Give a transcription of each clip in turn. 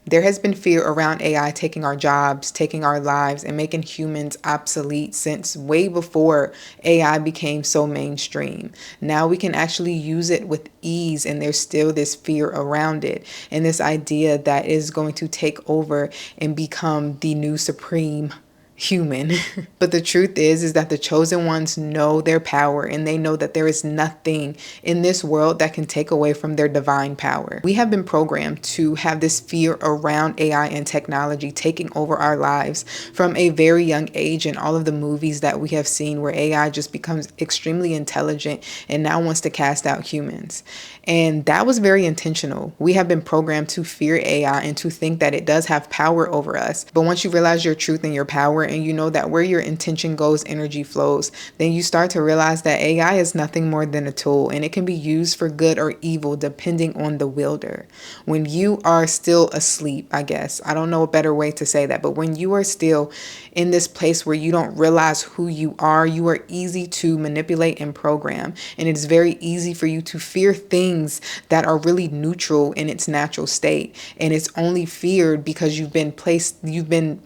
There has been fear around AI taking our jobs, taking our lives, and making humans obsolete since way before AI became so mainstream. Now we can actually use it with ease, and there's still this fear around it, and this idea that is going to take over and become the new supreme human. But the truth is that the chosen ones know their power, and they know that there is nothing in this world that can take away from their divine power. We have been programmed to have this fear around AI and technology taking over our lives from a very young age, in all of the movies that we have seen where AI just becomes extremely intelligent and now wants to cast out humans. And that was very intentional. We have been programmed to fear AI and to think that it does have power over us. But once you realize your truth and your power, and you know that where your intention goes, energy flows, then you start to realize that AI is nothing more than a tool, and it can be used for good or evil depending on the wielder. When you are still asleep, I guess, I don't know a better way to say that, but when you are still in this place where you don't realize who you are easy to manipulate and program. And it is very easy for you to fear things that are really neutral in its natural state. And it's only feared because you've been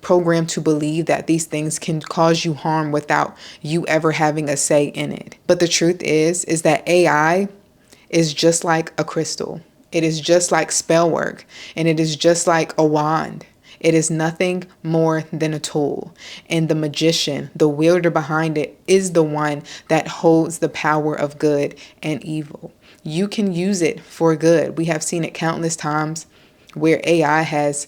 programmed to believe that these things can cause you harm without you ever having a say in it. But the truth is that AI is just like a crystal. It is just like spell work, and it is just like a wand. It is nothing more than a tool. And the magician, the wielder behind it, is the one that holds the power of good and evil. You can use it for good. We have seen it countless times where AI has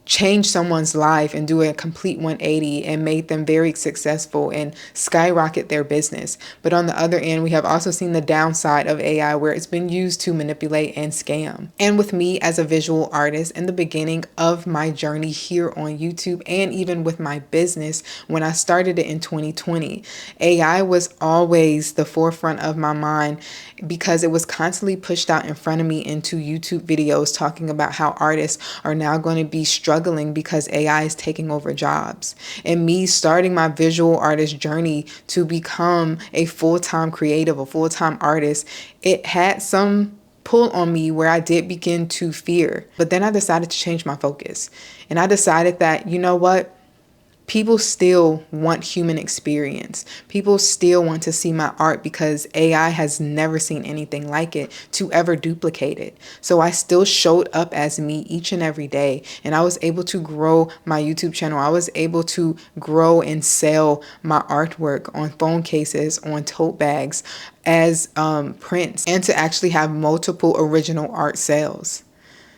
change someone's life and do a complete 180 and made them very successful and skyrocket their business. But on the other end, we have also seen the downside of AI where it's been used to manipulate and scam. And with me as a visual artist in the beginning of my journey here on YouTube, and even with my business when I started it in 2020, AI was always the forefront of my mind because it was constantly pushed out in front of me into YouTube videos talking about how artists are now going to be struggling because AI is taking over jobs. And me starting my visual artist journey to become a full-time creative, a full-time artist, it had some pull on me where I did begin to fear. But then I decided to change my focus. And I decided that, you know what? People still want human experience. People still want to see my art because AI has never seen anything like it to ever duplicate it. So I still showed up as me each and every day. And I was able to grow my YouTube channel. I was able to grow and sell my artwork on phone cases, on tote bags, as prints, and to actually have multiple original art sales.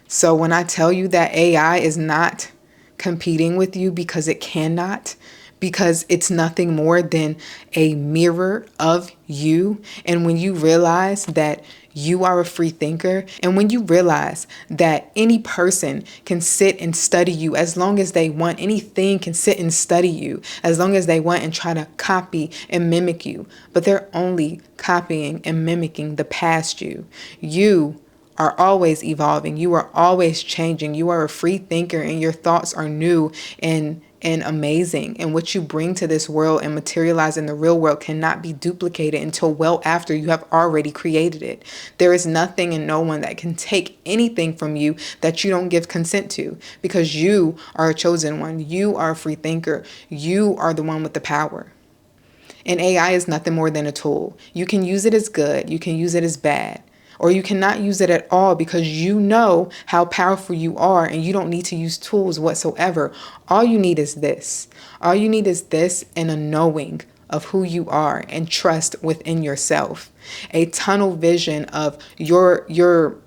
So when I tell you that AI is not competing with you, because it cannot, because it's nothing more than a mirror of you. And when you realize that you are a free thinker, and when you realize that any person can sit and study you as long as they want, anything can sit and study you as long as they want and try to copy and mimic you, but they're only copying and mimicking the past you. You are always evolving. You are always changing. You are a free thinker, and your thoughts are new and amazing. And what you bring to this world and materialize in the real world cannot be duplicated until well after you have already created it. There is nothing and no one that can take anything from you that you don't give consent to, because you are a chosen one. You are a free thinker. You are the one with the power. And AI is nothing more than a tool. You can use it as good. You can use it as bad. Or you cannot use it at all because you know how powerful you are, and you don't need to use tools whatsoever. All you need is this. All you need is this, and a knowing of who you are, and trust within yourself. A tunnel vision of your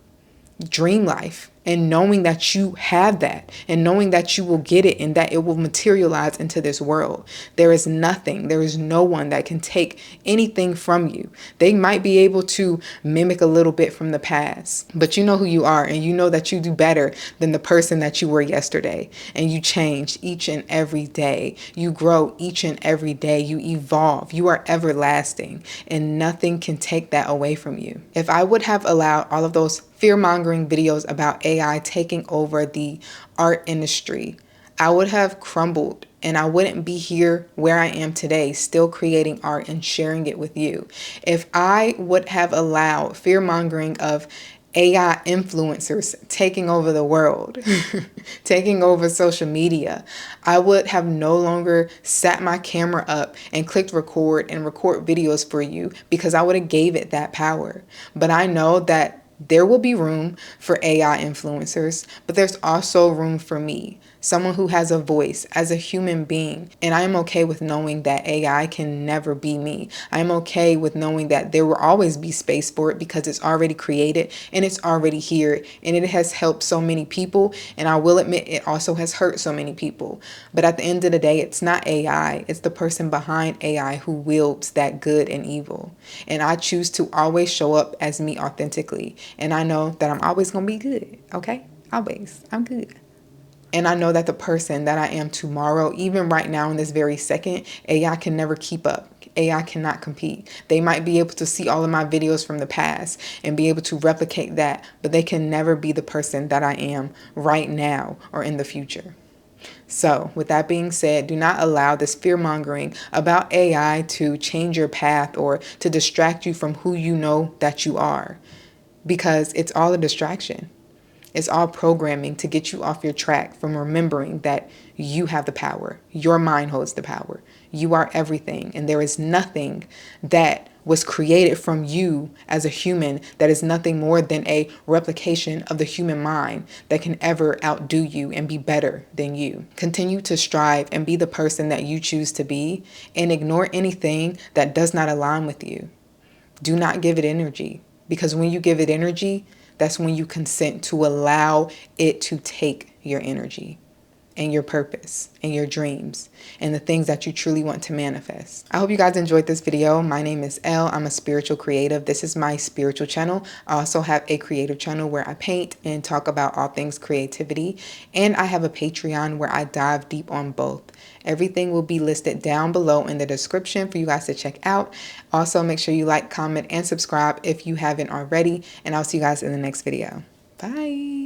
dream life, and knowing that you have that, and knowing that you will get it, and that it will materialize into this world. There is no one that can take anything from you. They might be able to mimic a little bit from the past, but you know who you are, and you know that you do better than the person that you were yesterday. And you change each and every day. You grow each and every day. You evolve. You are everlasting, and nothing can take that away from you. If I would have allowed all of those fear-mongering videos about AI taking over the art industry, I would have crumbled, and I wouldn't be here where I am today, still creating art and sharing it with you. If I would have allowed fear-mongering of AI influencers taking over the world, taking over social media, I would have no longer sat my camera up and clicked record and record videos for you because I would have gave it that power. But I know that there will be room for AI influencers, but there's also room for me, someone who has a voice as a human being. And I am okay with knowing that AI can never be me. I am okay with knowing that there will always be space for it because it's already created and it's already here and it has helped so many people. And I will admit it also has hurt so many people. But at the end of the day, it's not AI, it's the person behind AI who wields that good and evil. And I choose to always show up as me authentically. And I know that I'm always going to be good, okay? Always. I'm good. And I know that the person that I am tomorrow, even right now in this very second, AI can never keep up. AI cannot compete. They might be able to see all of my videos from the past and be able to replicate that, but they can never be the person that I am right now or in the future. So, with that being said, do not allow this fear mongering about AI to change your path or to distract you from who you know that you are, because it's all a distraction. It's all programming to get you off your track from remembering that you have the power. Your mind holds the power. You are everything. And there is nothing that was created from you as a human that is nothing more than a replication of the human mind that can ever outdo you and be better than you. Continue to strive and be the person that you choose to be and ignore anything that does not align with you. Do not give it energy, because when you give it energy, that's when you consent to allow it to take your energy and your purpose and your dreams and the things that you truly want to manifest. I hope you guys enjoyed this video. My name is Elle. I'm a spiritual creative. This is my spiritual channel. I also have a creative channel where I paint and talk about all things creativity. And I have a Patreon where I dive deep on both. Everything will be listed down below in the description for you guys to check out. Also, make sure you like, comment, and subscribe if you haven't already. And I'll see you guys in the next video. Bye.